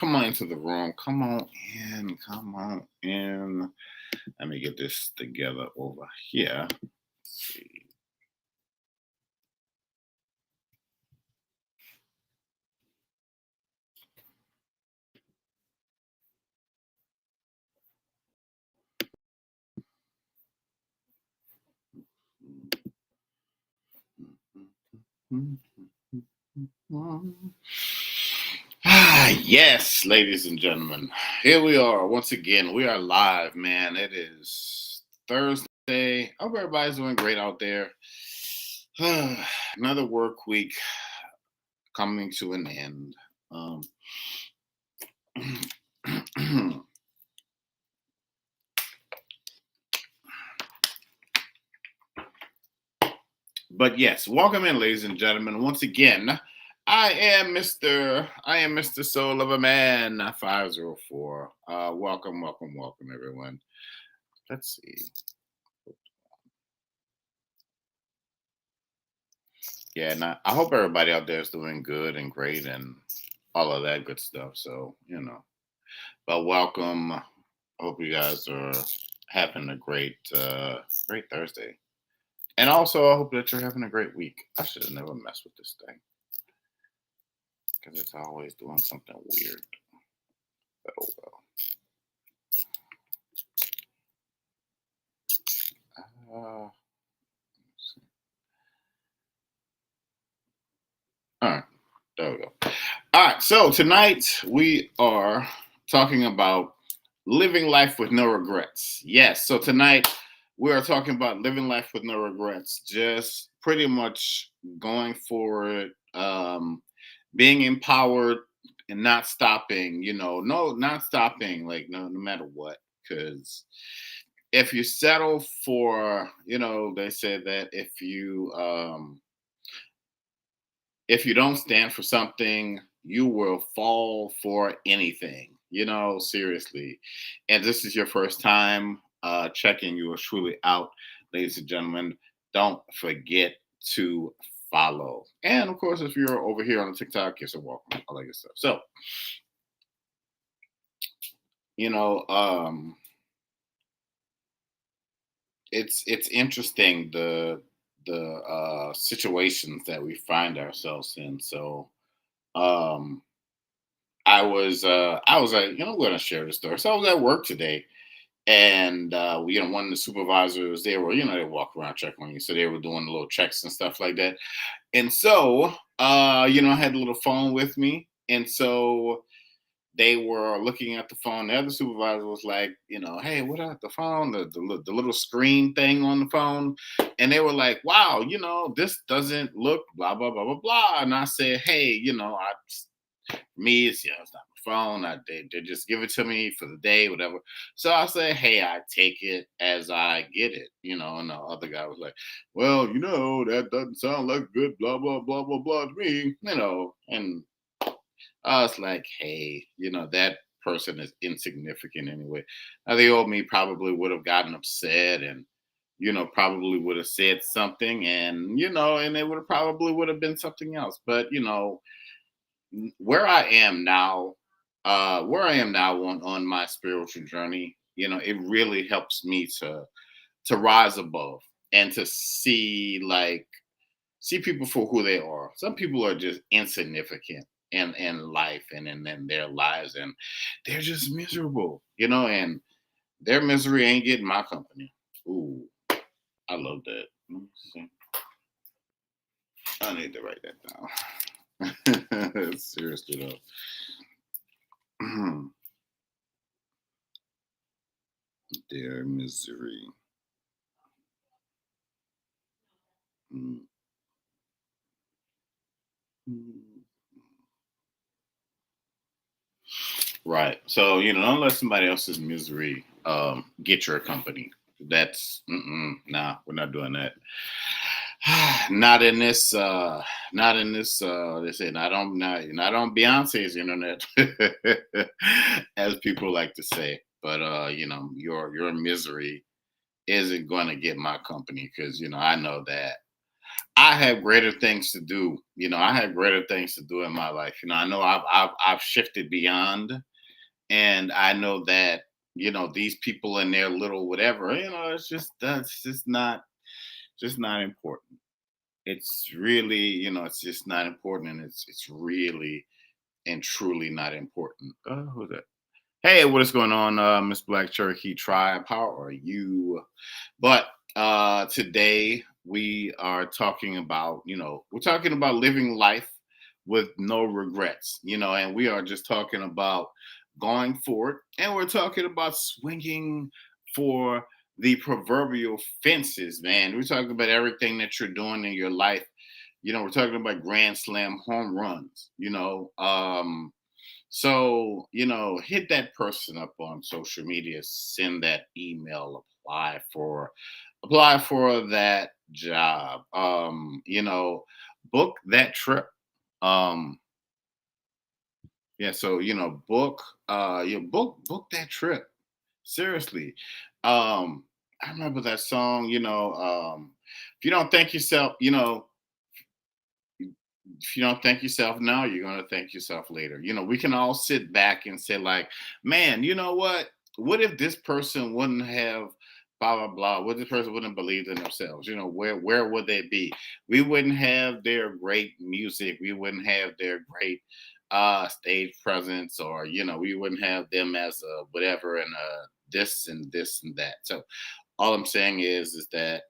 Come on into the room. Come on in. Come on in. Let me get this together over here. Let's see. Yes, ladies and gentlemen. Here we are once again. We are live, man. It is Thursday. I hope everybody's doing great out there. Another work week coming to an end. Um, but yes, welcome in, ladies and gentlemen. Once again, I am Mr. Soul of a Man 504. Welcome, welcome, welcome, everyone. Let's see. Yeah, and I hope everybody out there is doing good and great and all of that good stuff. So, but welcome. I hope you guys are having a great Thursday. And also, I hope that you're having a great week. I should have never messed with this thing because it's always doing something weird. But oh well. All right, there we go. All right, so tonight we are talking about living life with no regrets. Yes, so tonight we are talking about living life with no regrets, just pretty much going forward, being empowered and not stopping, no, not stopping, like no matter what, because if you settle for, they say that if you don't stand for something, you will fall for anything, seriously. And this is your first time checking you are truly out, ladies and gentlemen. Don't forget to follow. And of course, if you're over here on TikTok, you're so welcome. All that good stuff. So, you know, um, it's interesting the situations that we find ourselves in. So um I was like, we're gonna share the story. So I was at work today, and one of the supervisors, they were, they walk around check on you. So they were doing little checks and stuff like that. And so I had a little phone with me. And so they were looking at the phone. The other supervisor was like, hey, what at the phone? The little screen thing on the phone. And they were like, wow, this doesn't look blah blah blah blah blah. And I said, hey, me, it's not my phone. They just give it to me for the day, whatever. So I say, hey, I take it as I get it, And the other guy was like, well, that doesn't sound like good, blah blah blah blah blah to me, And I was like, hey, that person is insignificant anyway. Now the old me probably would have gotten upset and probably would have said something, and it would have probably would have been something else. But where I am now, on my spiritual journey, it really helps me to rise above and to see people for who they are. Some people are just insignificant in life and in their lives, and they're just miserable, and their misery ain't getting my company. Ooh, I love that. Let me see. I need to write that down. Seriously though. Their misery. Mm. Right. So, don't let somebody else's misery get your company. That's nah, we're not doing that. Not in this not in this they say not on Beyonce's internet, as people like to say. But your misery isn't gonna get my company, because I know that I have greater things to do. I have greater things to do in my life. I know I've shifted beyond, and I know that these people in their little whatever. It's just that's just not important. It's really it's just not important, and it's really and truly not important. Who's that? Hey, what is going on, Miss Black Cherokee Tribe? How are you? But today we are talking about, we're talking about living life with no regrets, and we are just talking about going forward, and we're talking about swinging for the proverbial fences, man. We're talking about everything that you're doing in your life. We're talking about grand slam home runs, so, hit that person up on social media, send that email, apply for that job. Book that trip. Um, yeah, so book that trip. Seriously. I remember that song, if you don't thank yourself, if you don't thank yourself now, you're going to thank yourself later. We can all sit back and say, like, man, you know what? What if this person wouldn't have blah blah blah? What if this person wouldn't believe in themselves? Where would they be? We wouldn't have their great music. We wouldn't have their great stage presence, or we wouldn't have them as a whatever and this and that. So all I'm saying is that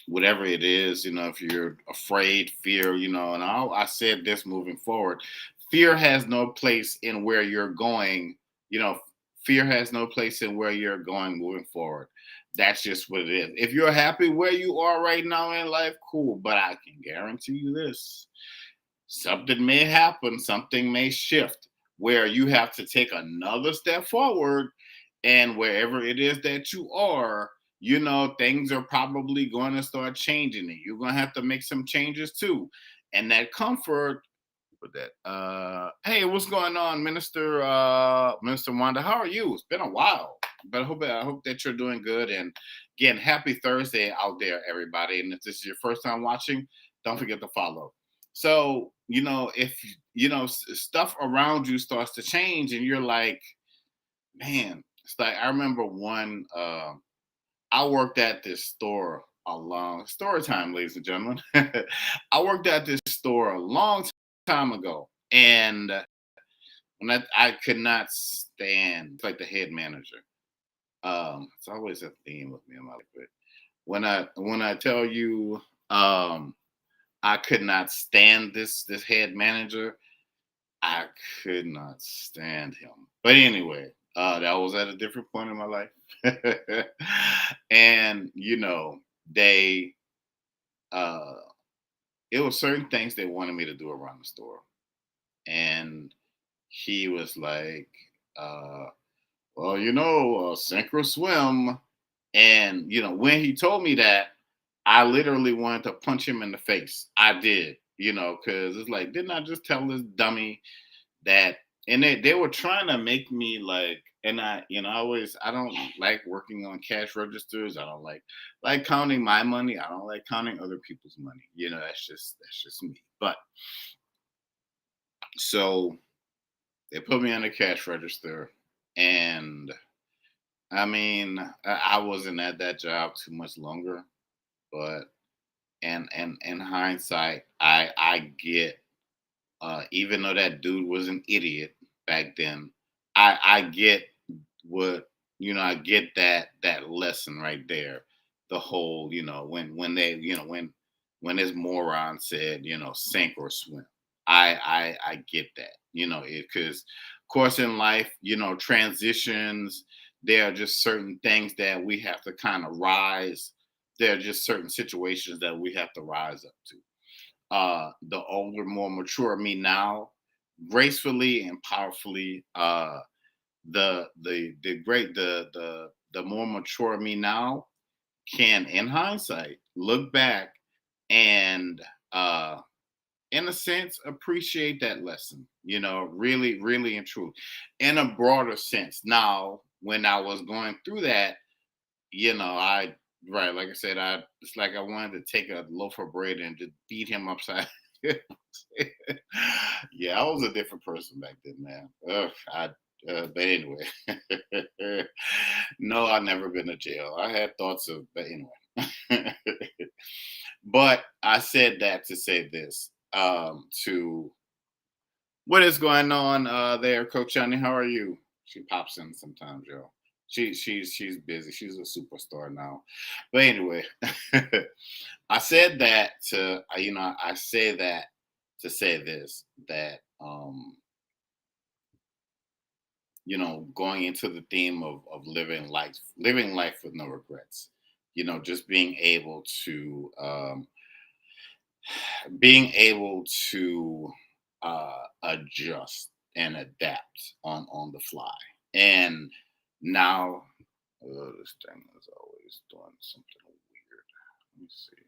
whatever it is, if you're afraid, fear, and I said this moving forward, fear has no place in where you're going, you know, fear has no place in where you're going moving forward. That's just what it is. If you're happy where you are right now in life, cool. But I can guarantee you this: something may happen, something may shift where you have to take another step forward. And wherever it is that you are, things are probably going to start changing, and you're going to have to make some changes too. And that comfort with that. Hey, what's going on, Minister Wanda? How are you? It's been a while, but I hope that you're doing good. And again, happy Thursday out there, everybody. And if this is your first time watching, don't forget to follow. So if stuff around you starts to change, and you're like, man, it's like I remember one. I worked at this store a long story time, ladies and gentlemen. I worked at this store a long time ago, and when I could not stand like the head manager. It's always a theme with me in my life. But when I tell you, I could not stand this head manager. I could not stand him. But anyway, that was at a different point in my life. And they uh it was certain things they wanted me to do around the store. And he was like, uh, well, sink or swim. And when he told me that, I literally wanted to punch him in the face. I did, because it's like, didn't I just tell this dummy that? And they were trying to make me like, and I don't like working on cash registers. I don't like counting my money. I don't like counting other people's money. That's just me. But so they put me on the cash register, and I mean, I wasn't at that job too much longer, but and in hindsight, I get, even though that dude was an idiot back then, I get what I get that lesson right there. The whole, when they, when this moron said, sink or swim. I get that, because of course in life, transitions, there are just certain things that we have to kind of rise. There are just certain situations that we have to rise up to. The older, more mature me now, gracefully and powerfully, the great the more mature me now can, in hindsight, look back and, in a sense, appreciate that lesson, really, really and truly, in a broader sense. Now, when I was going through that, I right. Like I said, it's like I wanted to take a loaf of bread and just beat him upside. Yeah, I was a different person back then, man. Ugh, but anyway, no, I've never been to jail. I had thoughts of, but anyway. But I said that to say this. To what is going on there, Coach Johnny? How are you? She pops in sometimes, yo. She's busy. She's a superstar now. But anyway, I said that to I say that to say this that going into the theme of living life with no regrets. Just being able to adjust and adapt on the fly. And now this thing is always doing something weird. Let me see.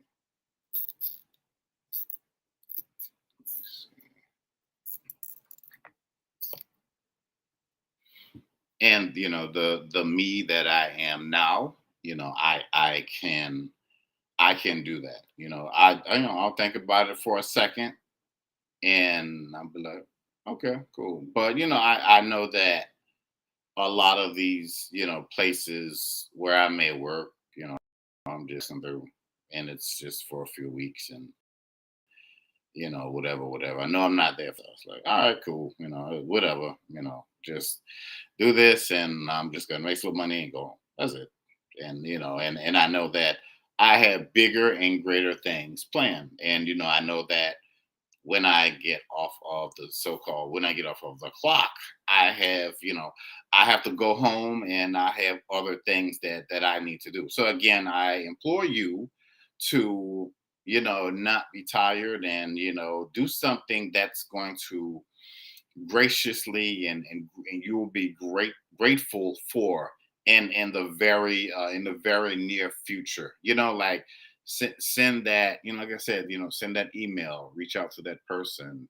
Let me see. And the me that I am now, I can do that. I'll think about it for a second and I'll be like, okay, cool. But I know that a lot of these, places where I may work, I'm just in through and it's just for a few weeks and whatever. I know I'm not there for us. Like, all right, cool, whatever, just do this and I'm just gonna make some money and go home. That's it. And and I know that I have bigger and greater things planned. And I know that when I get off of the clock, I have to go home and I have other things that I need to do. So again, I implore you to not be tired and do something that's going to graciously and you will be grateful for in the very near future. Like send that, like I said, send that email, reach out to that person,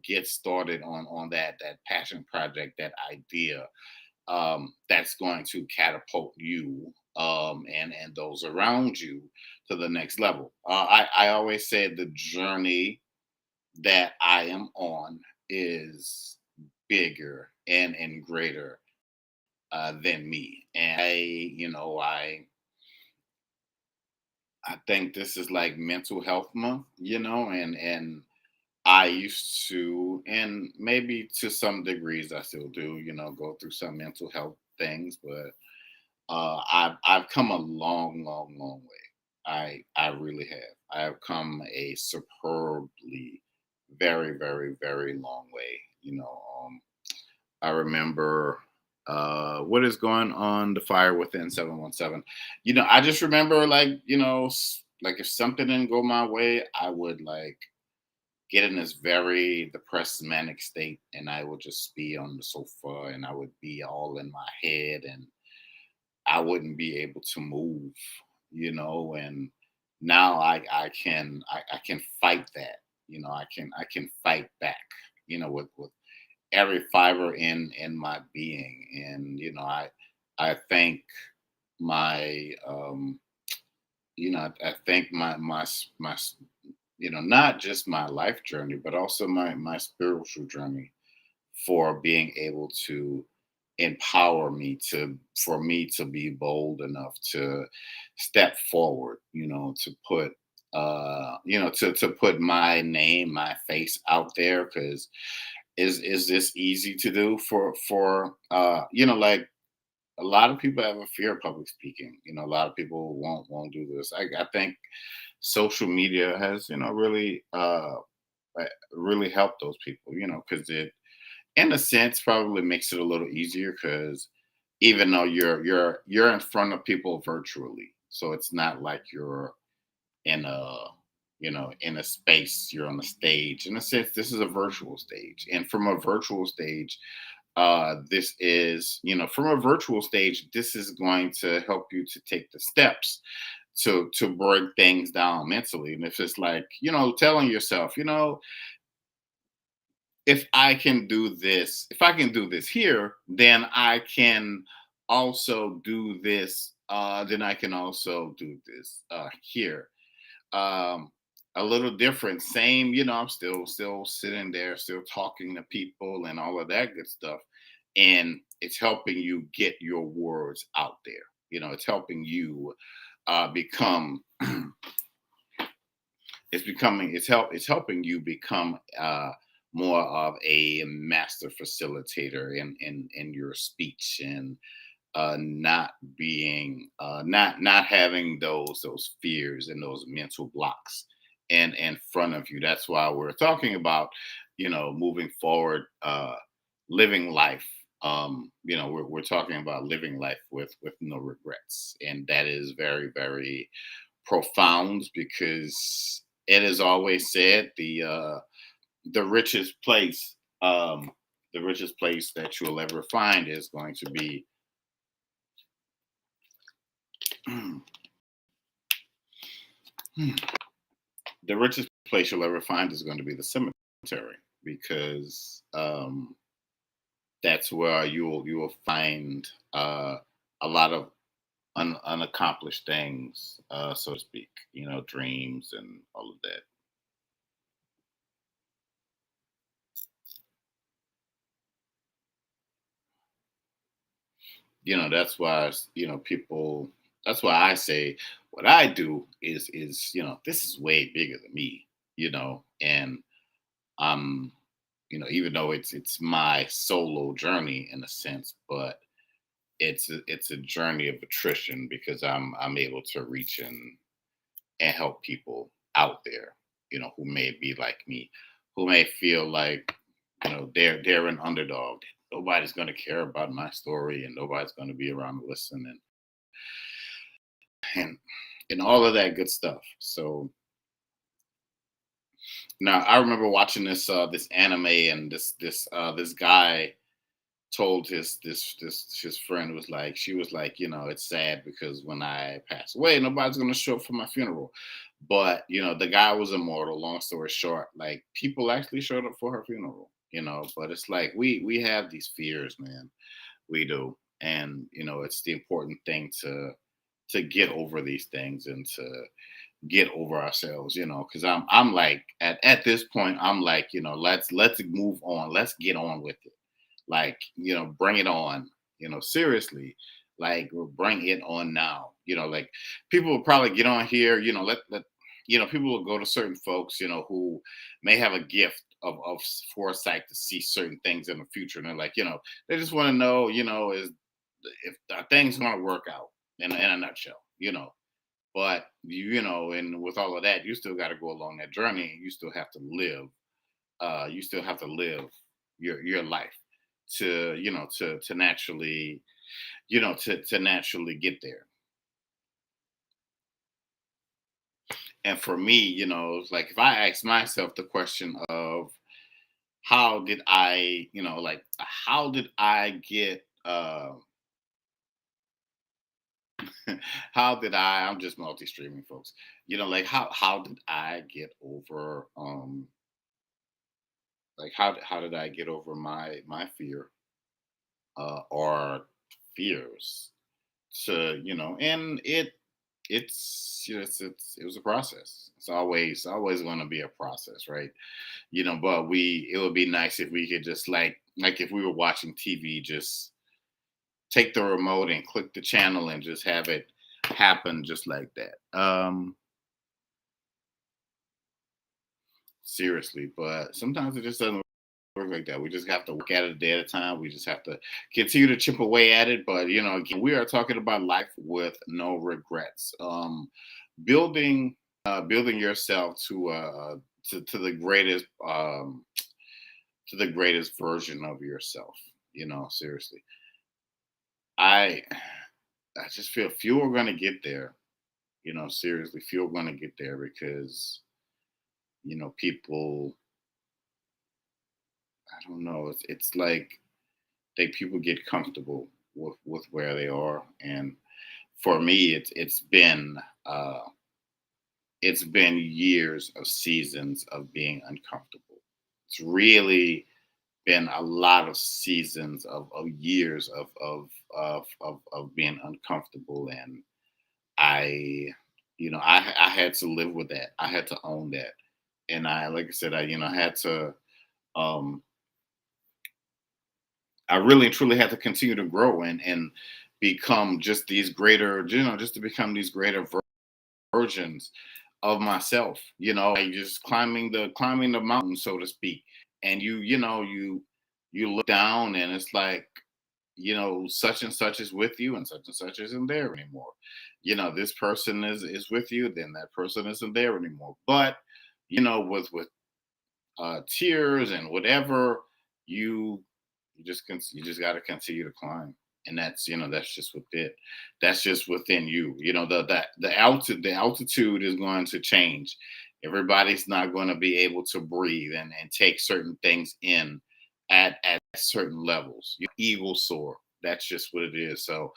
get started on that passion project, that idea, that's going to catapult you and those around you to the next level. I always said the journey that I am on is bigger and greater than me. And I think this is like mental health month, and I used to, and maybe to some degrees I still do, go through some mental health things, but I've come a long, long, long way. I really have. I have come a superbly, very, very, very long way. I remember what is going on the fire within 717. I just remember like like if something didn't go my way, I would like get in this very depressed manic state, and I would just be on the sofa and I would be all in my head and I wouldn't be able to move, and now I can fight that. I can fight back, with every fiber in my being. And I thank my I thank my not just my life journey, but also my spiritual journey for being able to empower me to for me to be bold enough to step forward, to put to put my name, my face out there. Because is this easy to do for like a lot of people have a fear of public speaking. A lot of people won't do this. I think social media has really helped those people, because it in a sense probably makes it a little easier, because even though you're in front of people virtually, so it's not like you're in a space, you're on a stage. In a sense, this is a virtual stage, and from a virtual stage, this is from a virtual stage, this is going to help you to take the steps to break things down mentally. And if it's like telling yourself, if I can do this here, then I can also do this then I can also do this here. Um, a little different, same, I'm still sitting there, still talking to people and all of that good stuff. And it's helping you get your words out there. It's helping you become it's helping you become more of a master facilitator in your speech, and not being not having those fears and those mental blocks in front of you. That's why we're talking about moving forward, living life. We're talking about living life with no regrets, and that is very, very profound, because it is always said the richest place, the richest place that you'll ever find is going to be the richest place you'll ever find is going to be the cemetery, because that's where you will find a lot of unaccomplished things, so to speak. Dreams and all of that. That's why people. That's why I say what I do is this is way bigger than me. And I'm even though it's my solo journey in a sense, but it's a journey of attrition, because I'm able to reach and help people out there, who may be like me, who may feel like they're an underdog. Nobody's going to care about my story, and nobody's going to be around to listen, and and all of that good stuff. So now I remember watching this anime, and this guy told his friend, was like, she was like, it's sad because when I pass away, nobody's gonna show up for my funeral. But the guy was immortal. Long story short, like, people actually showed up for her funeral. But it's like we have these fears, man. We do. And it's the important thing to get over these things, and to get over ourselves, because I'm like, at this point, I'm like, let's move on, let's get on with it, like, bring it on, seriously, like, bring it on now, like, people will probably get on here, let people will go to certain folks, who may have a gift of foresight to see certain things in the future, and they're like, they just want to know, is if things going to work out in a nutshell, but and with all of that, you still got to go along that journey, and you still have to live. You still have to live your life to to naturally to naturally get there. And for me, it's like, if I ask myself the question of how did I, like, how did I get how did I'm just multi-streaming, folks. Like, how did I get over like, how did I get over my fear, or fears, to and it was a process. It's always going to be a process, right? But it would be nice if we could just, like if we were watching TV, just take the remote and click the channel and just have it happen just like that. Seriously, but sometimes it just doesn't work like that. We just have to work at it a day at a time. We just have to continue to chip away at it. But again, we are talking about life with no regrets. Building building yourself to the greatest, to the greatest version of yourself. Seriously. I I just feel few are gonna get there. Seriously, few are gonna get there, because people, I don't know, it's like people get comfortable with where they are. And for me, uh it's been years of seasons of being uncomfortable. It's really been a lot of seasons of years of being uncomfortable, and I, I had to live with that. I had to own that, and I, like I said, I had to, um, I really and truly had to continue to grow and become just these greater, just to become these greater versions of myself. Like just climbing the mountain, so to speak. And you look down, and it's like, such and such is with you, and such isn't there anymore. This person is with you, then that person isn't there anymore. But with tears and whatever, you you just got to continue to climb. And that's just with it. That's just within you. The altitude is going to change. Everybody's not going to be able to breathe and take certain things in at certain levels. Eagle soar. That's just what it is. So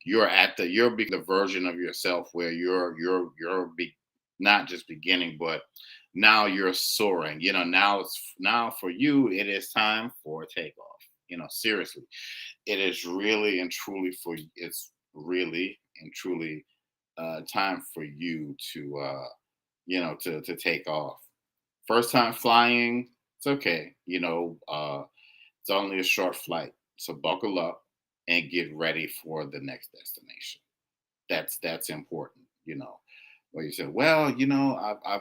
you're the version of yourself where not just beginning, but now you're soaring. Now for you it is time for takeoff. Seriously, it is really and truly it's really and truly time for you to to take off. First time flying, it's okay. It's only a short flight, so buckle up and get ready for the next destination. That's important. Where you said, well,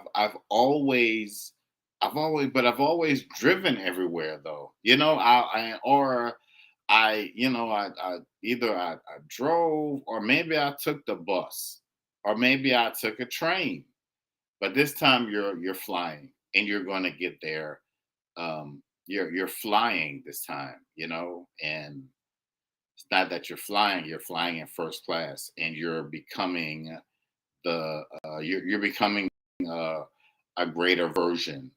I've always driven everywhere though. I either I drove, or maybe I took the bus, or maybe I took a train. But this time you're flying, and you're going to get there. You're flying this time, and it's not that you're flying in first class, and you're becoming uh, a greater version,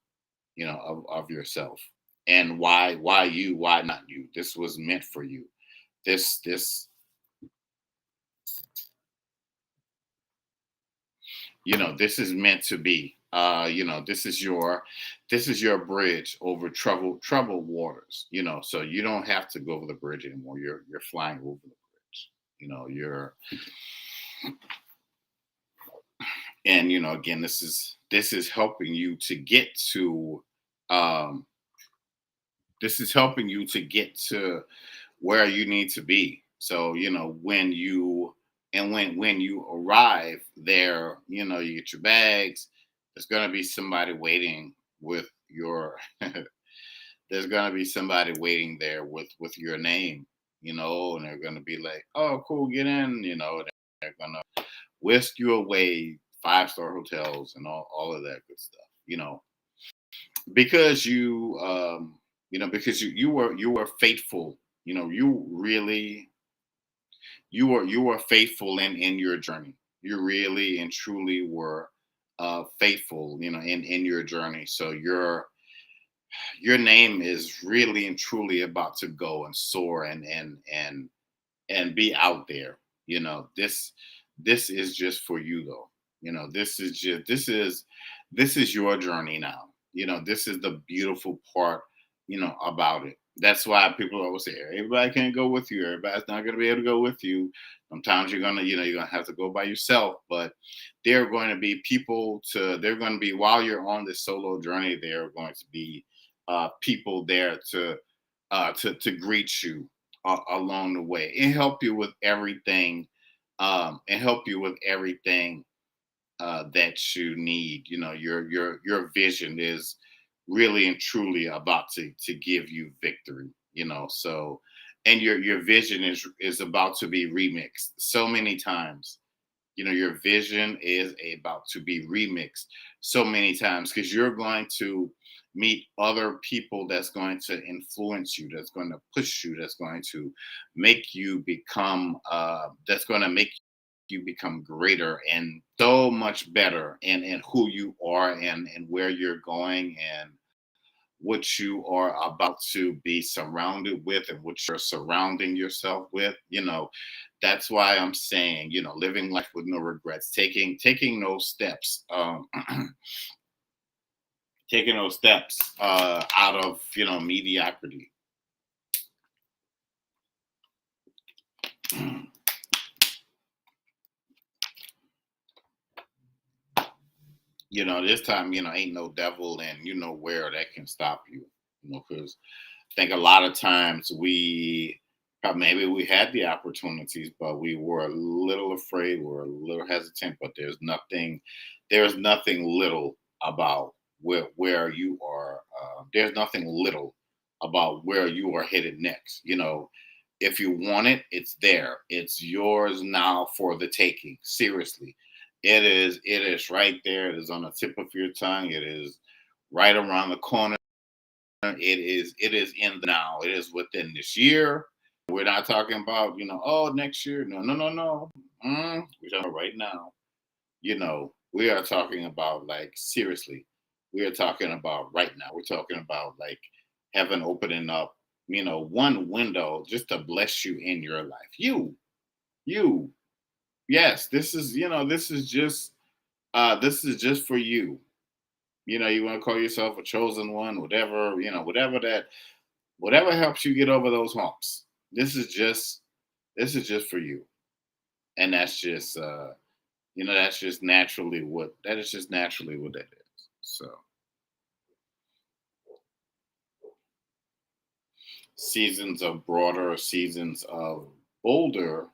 of yourself. And why not you? This was meant for you. This this is meant to be. This is your bridge over troubled waters. So you don't have to go over the bridge anymore. You're flying over the bridge. You're and again, this is helping you to get to um this is helping you to get to where you need to be. So when you arrive there, you get your bags. There's going to be somebody waiting with your there's going to be somebody waiting there with your name, and they're going to be like, oh cool, get in. They're going to whisk you away, five-star hotels and all of that good stuff, because you were faithful. You were faithful in your journey. You really and truly were faithful, in your journey. So your name is really and truly about to go and soar and be out there. This is just for you though. This is your journey now. This is the beautiful part, about it. That's why people always say everybody can't go with you. Everybody's not going to be able to go with you. Sometimes you're gonna have to go by yourself, but there are going to be they're going to be, while you're on this solo journey, there are going to be people there to greet you along the way and help you with everything, that you need. Your vision is really and truly about to give you victory. So, and your vision is about to be remixed so many times. Your vision is about to be remixed so many times, because you're going to meet other people that's going to influence you, that's going to push you, that's going to make you become that's going to make you become greater and so much better in who you are and where you're going and what you are about to be surrounded with and what you're surrounding yourself with. That's why I'm saying, living life with no regrets, taking those steps, taking those steps out of mediocrity. This time, ain't no devil and where that can stop you. Because I think a lot of times maybe we had the opportunities, but we were a little afraid, we were a little hesitant. But there's nothing little about where you are. There's nothing little about where you are headed next. If you want it, it's there. It's yours now for the taking. Seriously, it is. It is right there. It is on the tip of your tongue. It is right around the corner. It is in the now. It is within this year. We're not talking about, oh, next year. No, no, no, no. We're talking about right now. We are talking about, like, seriously. We are talking about right now. We're talking about, like, heaven opening up, one window just to bless you in your life. You. Yes, this is just for you. You want to call yourself a chosen one, whatever, whatever helps you get over those humps. This is just this is just for you. And that's just naturally what that is. So seasons of broader, seasons of bolder,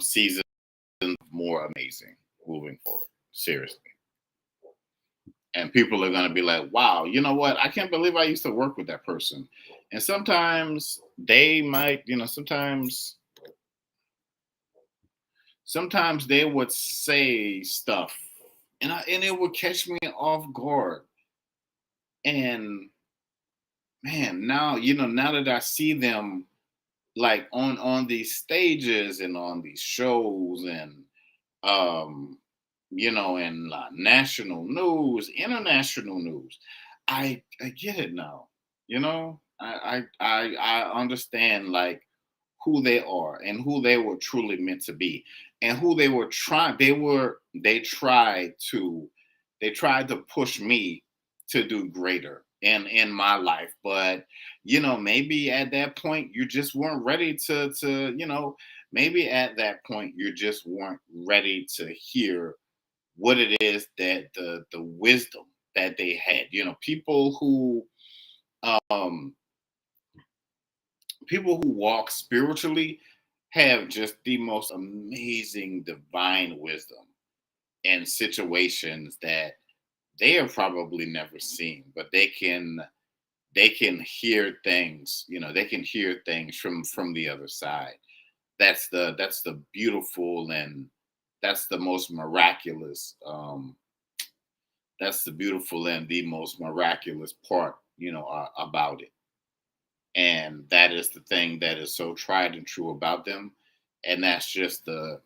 seasons more amazing moving forward. Seriously. And people are going to be like, wow, you know what? I can't believe I used to work with that person. And sometimes they might, sometimes they would say stuff, and it would catch me off guard. And man, now that I see them, like, on these stages and on these shows, and um and national news, international news, I get it now. I understand, like, who they are and who they were truly meant to be, and who they tried to push me to do greater in my life. But maybe at that point you just weren't ready to maybe at that point you just weren't ready to hear what it is, that the wisdom that they had. Um people who walk spiritually have just the most amazing divine wisdom in situations that they have probably never seen, but they can hear things. They can hear things from the other side. That's the beautiful, and that's the most miraculous. That's the beautiful and the most miraculous part, about it. And that is the thing that is so tried and true about them. And that's the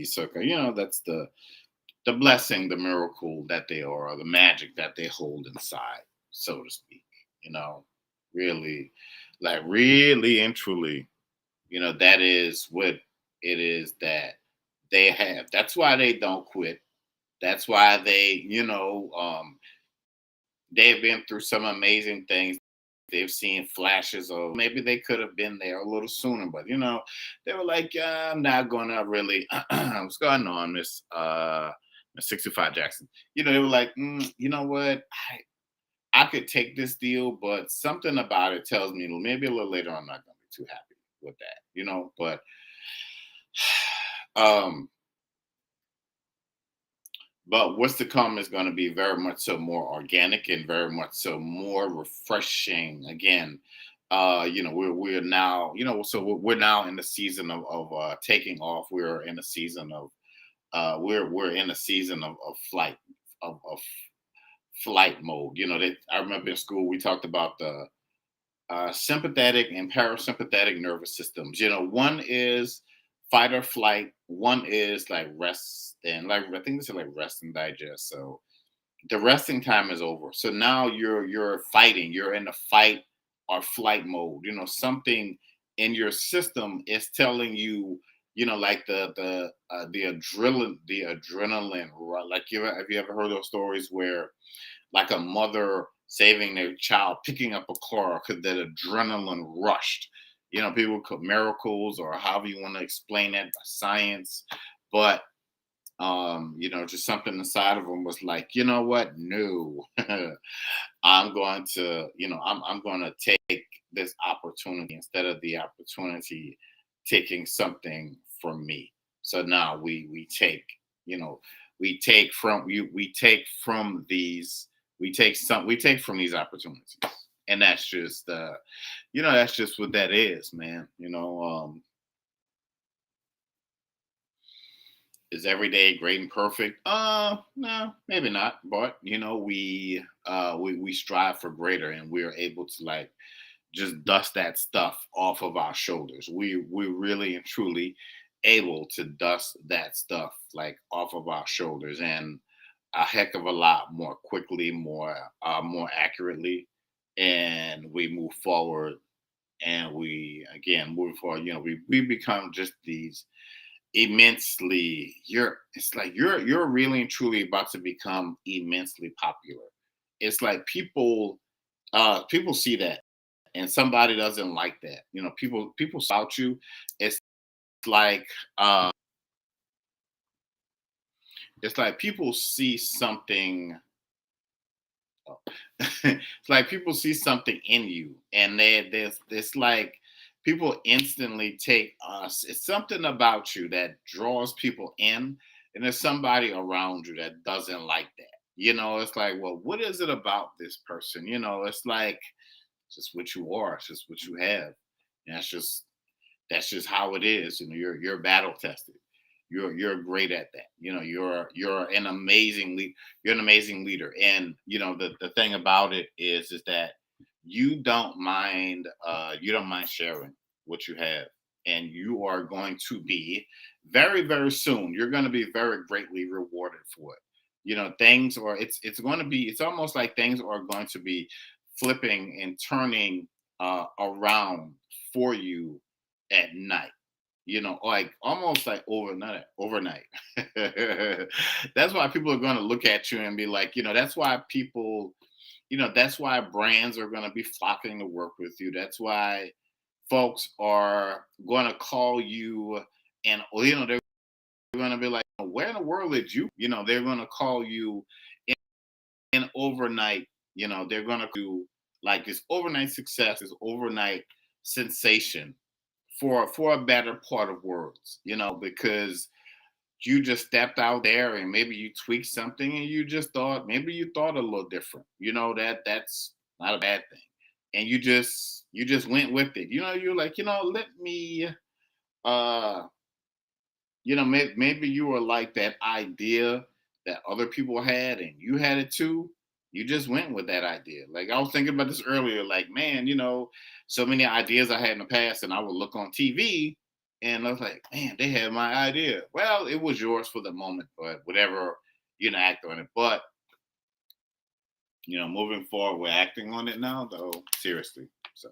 circle. That's the blessing, the miracle that they are, or the magic that they hold inside, so to speak. You know, really, like, really and truly, that is what it is that they have. That's why they don't quit. That's why they've been through some amazing things. They've seen flashes of maybe they could have been there a little sooner, but they were like, I'm not gonna really. What's going on, Miss 65 Jackson? They were like, you know what? I could take this deal, but something about it tells me maybe a little later I'm not gonna be too happy with that. But um, but what's to come is going to be very much so more organic and very much so more refreshing. Again, we're now, so we're now in the season of taking off. We're in a season of we're in a season of of flight mode. I remember in school we talked about the sympathetic and parasympathetic nervous systems. One is fight or flight. One is like rest, and, like, I think this is like rest and digest. So the resting time is over. So now you're fighting. You're in the fight or flight mode. Something in your system is telling you. Like the adrenaline. Like, have you ever heard those stories where like a mother saving their child, picking up a car because that adrenaline rushed. People could miracles or however you want to explain that by science, but just something inside of them was like, you know what? No, I'm going to take this opportunity instead of the opportunity taking something from me. So now we take, you know, we take from these, we take from these opportunities. And that's just what that is, man. Is every day great and perfect? No, maybe not. But we strive for greater, and we are able to like just dust that stuff off of our shoulders. We really and truly able to dust that stuff like off of our shoulders, and a heck of a lot more quickly, more accurately, and we move forward. And we again moving forward, we become just these immensely it's like you're really and truly about to become immensely popular. It's like people see that, and somebody doesn't like that. People spout you. It's like it's like people see something. Oh, it's like people see something in you, and there's it's like people instantly take us. It's something about you that draws people in, and there's somebody around you that doesn't like that. It's like, well, what is it about this person? It's like it's just what you are. It's just what you have, and that's just how it is. You're battle tested. You're great at that. You're an amazing lead. You're an amazing leader. And the thing about it is that you don't mind sharing what you have, and you are going to be very very soon. You're going to be very greatly rewarded for it. Things, or it's almost like things are going to be flipping and turning around for you at night, like almost like overnight. That's why people are going to look at you and be like, that's why brands are going to be flocking to work with you. That's why folks are going to call you, and they're going to be like, where in the world did they're going to call you in overnight. They're going to do like this overnight success, this overnight sensation for a better part of words, because you just stepped out there and maybe you tweaked something and you thought a little different. That's not a bad thing. And you just went with it. You're like, let me uh maybe you were like that idea that other people had and you had it too. You just went with that idea. Like I was thinking about this earlier, like, man, so many ideas I had in the past, and I would look on TV and I was like, man, they had my idea. Well, it was yours for the moment, but whatever, act on it. But moving forward, we're acting on it now, though, seriously. So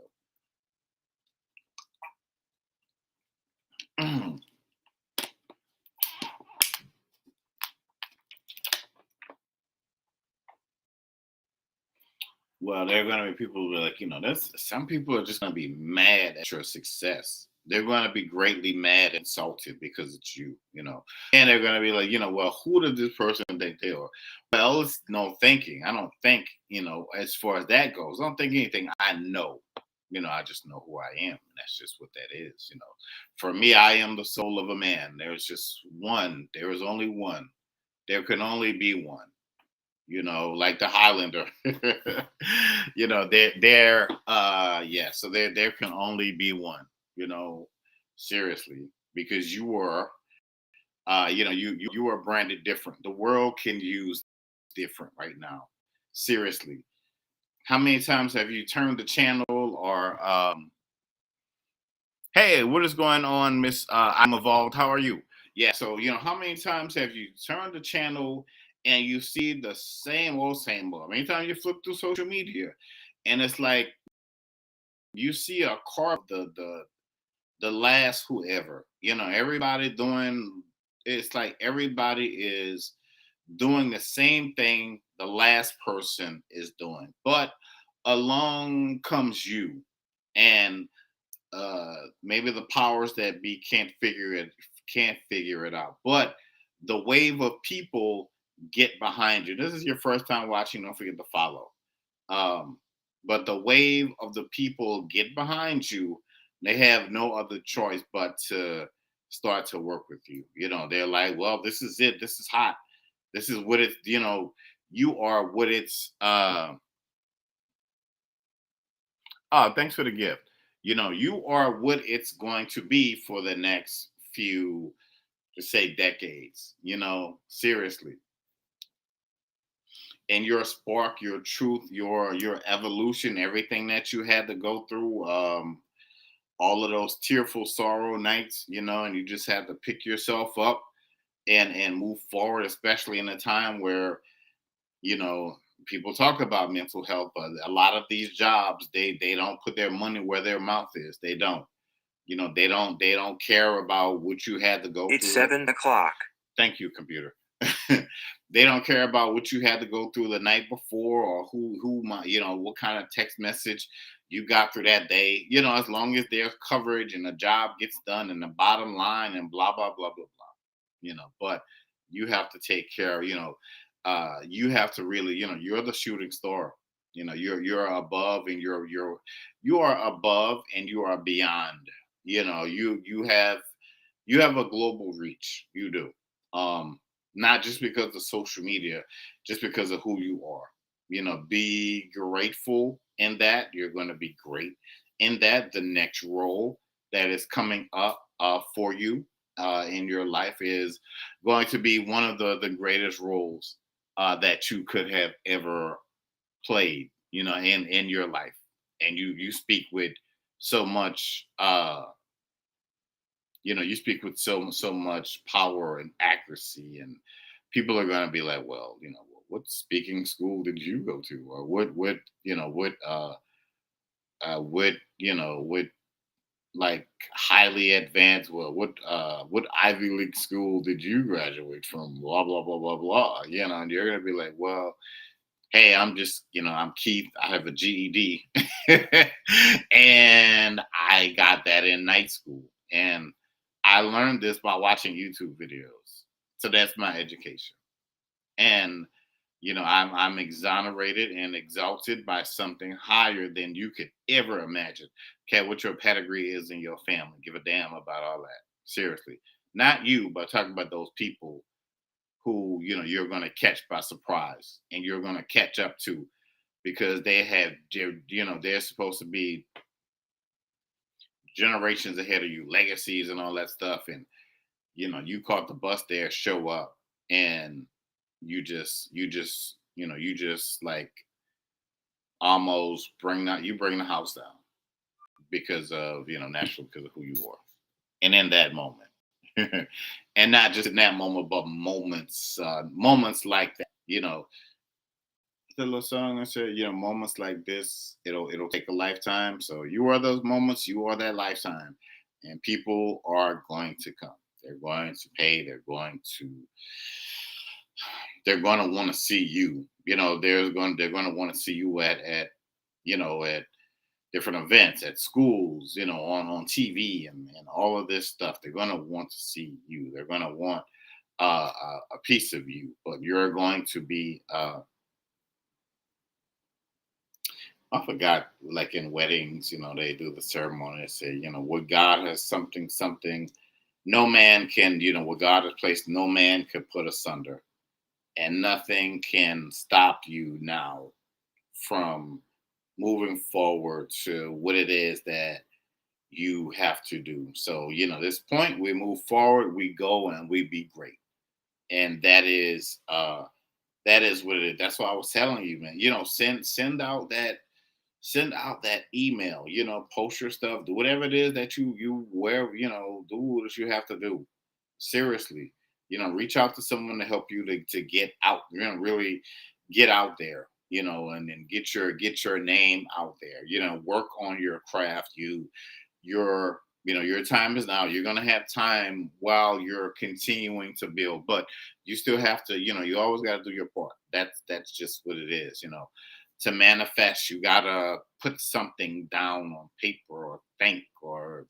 well, there are going to be people who are like, that's some people are just going to be mad at your success. They're going to be greatly mad and insulted because it's you. And they're going to be like, well, who does this person think they are? Well, it's no thinking. I don't think, as far as that goes, I don't think anything. I know, I just know who I am. And that's just what that is. For me, I am the soul of a man. There's just one. There is only one. There can only be one, like the Highlander. Yeah, so there can only be one, you know, seriously, because you were you are branded different. The world can use different right now. Seriously. How many times have you turned the channel or hey, what is going on, Miss I'm Evolved? How are you? Yeah, so how many times have you turned the channel and you see the same old? Anytime you flip through social media, and it's like you see a car, the last whoever, everybody doing. It's like everybody is doing the same thing the last person is doing. But along comes you, and maybe the powers that be can't figure it out. But the wave of people get behind you. This is your first time watching. Don't forget to follow. Um, but the wave of the people get behind you. They have no other choice but to start to work with you. They're like, well, this is it. This is hot. This is what it's. You are what it's. Oh, thanks for the gift. You are what it's going to be for the next few, to say, decades. Seriously. And your spark, your truth, your evolution, everything that you had to go through, all of those tearful sorrow nights, and you just had to pick yourself up and move forward, especially in a time where you know people talk about mental health, but a lot of these jobs, they don't put their money where their mouth is. They don't. They don't care about what you had to go It's through. 7 o'clock. Thank you, computer. They don't care about what you had to go through the night before, or what kind of text message you got through that day. As long as there's coverage and the job gets done and the bottom line and blah blah blah blah blah. But you have to take care. You have to really. You're the shooting star. You're above, and you are above and you are beyond. You have a global reach. You do. Not just because of social media, just because of who you are. Be grateful in that. You're going to be great in that. The next role that is coming up for you in your life is going to be one of the greatest roles that you could have ever played, in your life. And you speak with so much. You speak with so much power and accuracy, and people are going to be like, well, what speaking school did you go to, or what like highly advanced, well, what Ivy League school did you graduate from, blah blah blah blah blah. And you're going to be like, well, hey, I'm just, I'm Keith. I have a GED, and I got that in night school, and I learned this by watching YouTube videos. So that's my education, and I'm exonerated and exalted by something higher than you could ever imagine. Okay, what your pedigree is in your family. Give a damn about all that. Seriously, not you, but talking about those people who you're going to catch by surprise, and you're going to catch up to, because they're supposed to be generations ahead of you, legacies and all that stuff. And you caught the bus there, show up, and you just like almost bring the house down, because of naturally, because of who you are, and in that moment. And not just in that moment, but moments like that. The little song I said, moments like this, it'll take a lifetime. So you are those moments, you are that lifetime, and people are going to come. They're going to pay. They're going to want to see you. They're going to want to see you at different events, at schools, on TV, and all of this stuff. They're going to want to see you. They're going to want a piece of you, but you're going to be. I forgot, like in weddings, they do the ceremony. They say, what God has something, no man can, what God has placed, no man can put asunder, and nothing can stop you now from moving forward to what it is that you have to do. So, this point, we move forward, we go, and we be great. And that is what it is. That's what I was telling you, man. Send out that email, post your stuff, do whatever it is that you wear, do what you have to do. Seriously, reach out to someone to help you to get out, really get out there, and then get your name out there, work on your craft, your Your time is now. You're gonna have time while you're continuing to build, but you still have to, you always gotta do your part. That's just what it is, To manifest, you gotta put something down on paper or think or,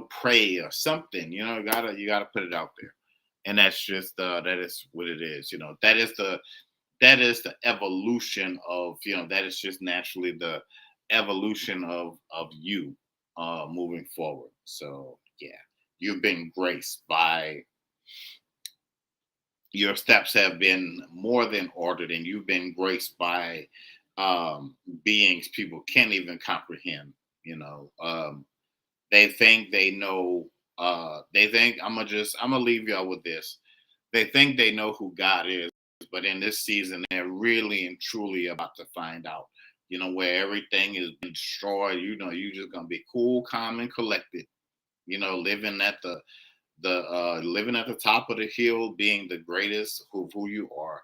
pray or something. You gotta put it out there. And that's just that is what it is. That is the evolution of, that is just naturally the evolution of you moving forward. So yeah, you've been graced by, your steps have been more than ordered, and you've been graced by beings people can't even comprehend. you know um they think they know. They think, I'm gonna leave y'all with this. They think they know who God is, but in this season, they're really and truly about to find out. Where everything is being destroyed. You just gonna be cool, calm, and collected. Living at the top of the hill, being the greatest of who you are.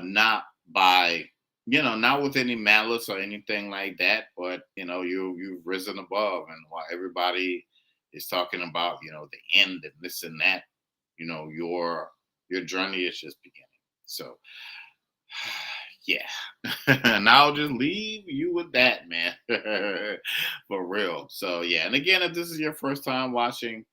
Not by, not with any malice or anything like that, but you've risen above, and while everybody is talking about the end and this and that, your journey is just beginning. So yeah. And I'll just leave you with that, man. For real. So yeah, and again, if this is your first time watching,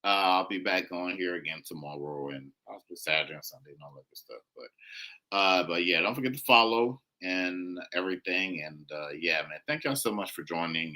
I'll be back on here again tomorrow and possibly Saturday and Sunday and all that good stuff. But yeah, don't forget to follow and everything. And yeah, man, thank y'all so much for joining. And